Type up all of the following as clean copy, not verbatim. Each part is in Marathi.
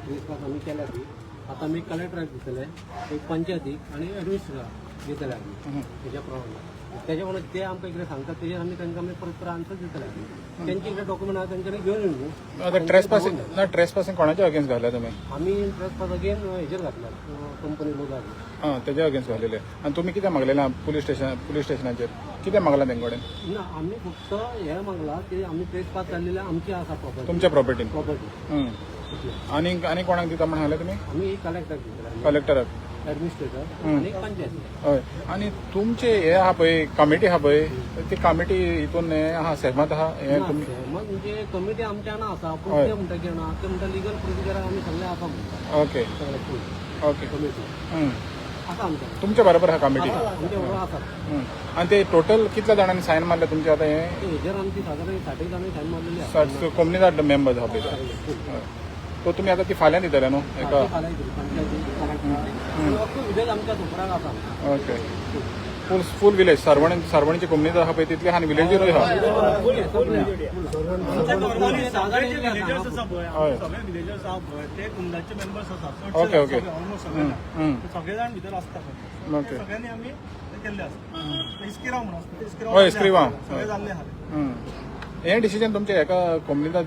प्रेस पास आम्ही केल्या ती आता मी कलेक्टराक दितले एक पंचायतीक आणि ॲडमिनिस्ट्रेटराक दितले आमी तेच्या प्रमाणे त्याच्या प्रमाणे ते आमकां कितें सांगतात तेजेर आमी तांकां आमी परत आन्सर दितले आमी त्यांचे कितें डॉक्युमेंट आहा तांच्यानी घेवन येवन न्हू आता ट्रेसपासिंग कोणाच्या अगेन्स्ट घातल्या तुम्ही आमी प्रेस पास अगेन हेजेर घातला कंपनी लोकांक तेच्या अगेन्स्ट घालेले आणि तुम्ही कितें मागलेलें पुलीस स्टेशनाचेर कितें मागलां तेंचे कडेन ना आमी फक्त हे मागला की आमी प्रेस पास जाल्लेले आमची आसा प्रॉपर्टी तुमच्या प्रॉपर्टीन प्रॉपर्टी आनी कोणाक दिता म्हणून सांगलें तुमी आमी कलेक्टर दितले कलेक्टराक ॲडमिनिस्ट्रेटर आणि पंचायत हय आणि तुमचे हे आहा पळय कमिटी आहा पळय ती कमिटी हितून हे आहा सहमत आहा हे तुमी म्हणजे कमिटी आमच्या हांगा आसा पूण ते म्हणटा की ना ते म्हणटा लिगल प्रोसिजर आमी सगळे आसा म्हणटा ओके ओके कमिटी आसा आमच्या तुमच्या बरोबर आहा कमिटी आमच्या बरोबर आसा आणि ते टोटल कितल्या जाणांनी सायन मारले तुमचे आता हे हेजेर आमची सादारण 60 जाणांनी सायन मारलेली आसा कोमनीदार मेंबर्स आहा पळय तो तुम्ही आता ती फाल्यां दितले न्हू एका विलेज आमच्या सुपराक आसा ओके फूल विलेज सारवणीची कोमनीदार आहा पळय तितले आनी विलेजीरूय आहा ओके ओके सगळे जाण भितर आसता ओके सगळ्यांनी आमी केल्ले आसता इस्किराव म्हणून आसता हय इस्क्रिवा सगळे जाल्ले आहा हे डिसिजन तुमचे एका कोमनीदार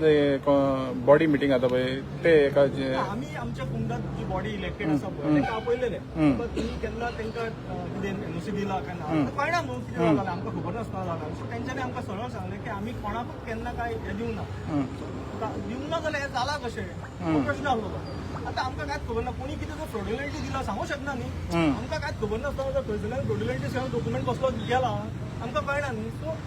बॉडी मिटींग आता पळय ते एका आमी आमच्या कुंडात जी बॉडी इलेक्टेड आसा पळय तांकां आपयलेले तुमी केन्ना तांकां कितें एनओसी दिला काय ना कळना न्हू कितें जालें आमकां खबर नासता जाल्यार सो तेंच्यांनी आमकां सरळ सांगलें की आमी कोणाकूच केन्ना काय हे दिवंक ना दिवंक ना जाल्यार हें जाला कशें हो प्रश्न आहलो तो आतां आमकां कांयच खबर ना कोणी कितें जर फ्रॉड्युलंटली दिला सांगूंक शकना न्ही आमकां कांयच खबर नासता जर थंयसरल्यान फ्रॉड्युलंटली सगळो डॉक्युमेंट कसलो गेला आमकां कळना न्ही सो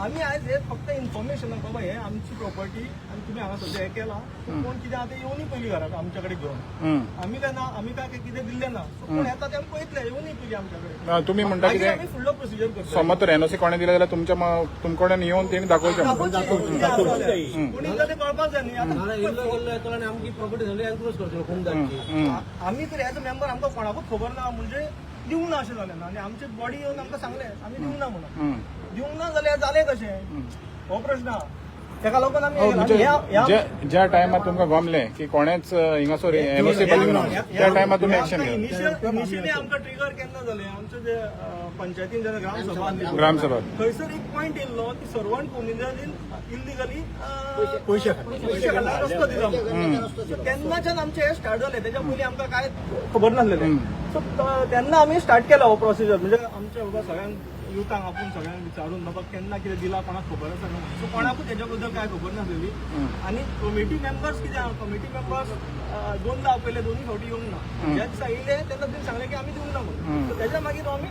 आमी आयज हे फक्त इन्फॉर्मेशन बाबा हे आमची प्रॉपर्टी आनी तुमी हांगा सद्या हे केला कोण कितें आतां येवनी पयलीं घराक आमच्या कडेन घेवन आमी काय ना आमी काय कितें दिल्लें ना कोण येता ते आमी पळयतले येवनी पयलीं आमच्या कडेन तुम्ही म्हणटा मागीर कितें आमी फुडलो प्रोसिजर करता समज तर एनओसी कोणें दिले जाल्यार तुमच्या कडेन येवन तेणी दाखोवचें कोणी एकदा ते कळपाक जाय न्ही आतां इल्लो गेल्लो येतलो आनी आमची प्रॉपर्टी सगळी एनक्लोज करतलो कुंडाची आमी तर एज अ मेंबर आमकां कोणाकूच खबर ना म्हणजे दिवंक ना अशें जालें ना आनी आमची बॉडी येवन आमकां सांगलें आमी दिवंक ना म्हणून दिवंक ना जाल्यार जालें कशें हो प्रश्न तेका लागून आमी ज्या टायमार तुमकां गमलें की कोणेच हिंगासर एनओसी दिवना त्या टायमार तुमी एक्शन घेतलें इनिशियली आमकां ट्रिगर केन्ना जालें आमचें जे पंचायतीन जेन्ना ग्रामसभा थंयसर एक पॉयंट येयल्लो की सर्वंट कोमिनियन इल्लिगली पयशे खाला रस्तो दिला तेन्नाच्यान आमचें हें स्टार्ट जालें तेच्या पयलीं आमकां कांय खबर नासलेलें सो तेन्ना आमी स्टार्ट केला हो प्रोसिजर म्हणजे आमच्या बाबा सगळ्यांक युथांक आपूण सगळ्यांक विचारून बाबा केन्ना कितें दिला कोणाक खबर आसा न्हू सो कोणाकूच हेच्या बद्दल कांय खबर नासलेली आनी कमिटी मेंबर्स कितें आहा कमिटी मेंबर्स दोनदा आपयले दोनूय फावटी येवंक ना ज्या दिसा येयले तेन्ना तुमी सांगलें की आमी दिवंक ना म्हणून सो तेच्या मागीर आमी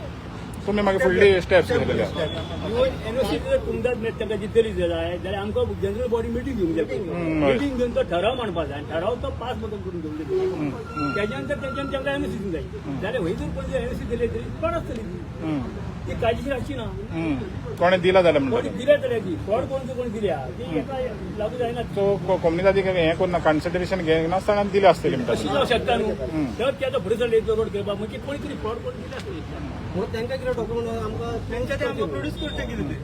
तुमी मागीर फुडली स्टेप्स घेतलेले एनओसी जर तुमकां तांकां दितली जाय जाल्यार आमकां जनरल बॉडी मिटींग घेवंक जाय मिटींग घेवन तो ठराव मांडपा जाय आनी ठराव तो पास बदल करून घेवंक जाय त्याच्या नंतर तेंच्यानी तांकां एनओसी दिवंक जाय जाल्यार हय जर कोण जर एनओसी दिले तरी कोण आसतली ती काळजीशीर आसची ना कोणें दिला जाल्यार कोणी म्हणटा दिल्या जाल्यार ती फ्रॉड कोण दिल्या ती एका लागू जायना सो कोमनीदादी हें कोन्ना कन्सिडरेशन घेनासतना दिले आसतली म्हणटा अशी जावं शकता न्हू तर त्याचा फुडें चड एक रोड करपाक म्हणजे कोणी कितें फ्रॉड कोण दिले आसतली म्हणून तांकां कितें डॉक्युमेंट आमकां तेंच्या ते आमकां प्रोड्यूस करचें कितें ते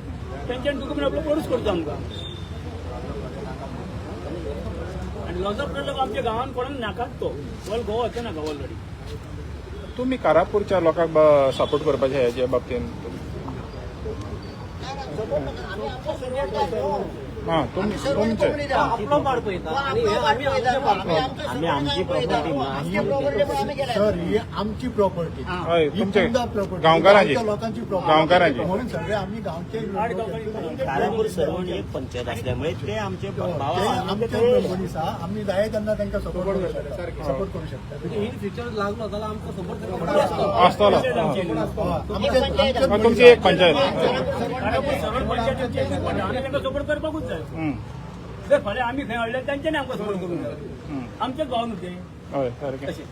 त्यांच्यानी डॉक्युमेंट आपलं प्रोड्यूस करता आमकां आनी लॉस ऑफ प्रॉब्लम आमच्या गांवांत कोणाक नाकाच तो ऑल गोवा वचना नाका ऑलरेडी तुमी कारापूरच्या लोकांक सपोर्ट करपाचे हेजे बाबतीन तुमचे आपलो पाड पळयता आनी हे आमी आमची प्रॉपर्टी सर ही आमची प्रॉपर्टी हय तुमचे गांवकारांची लोकांची गांवकारांची म्हणून सगळे आम्ही गावचे कारापूर सर्वण एक पंचायत असल्यामुळे ते आमचे मनीस आहा आम्ही जाय तेन्ना तांकां सपोर्ट करू शकता म्हणजे इन फ्युचर लागलो जाल्यार आमकां सपोर्ट आसतलो तुमची एक पंचायत सपोर्ट करपाकूच जाय जर फाल्यां आमी खंय हाडले तांच्यानी आमकां सपोर्ट करूंक जाय आमचेच गांव न्हू ते हय सारकें तशें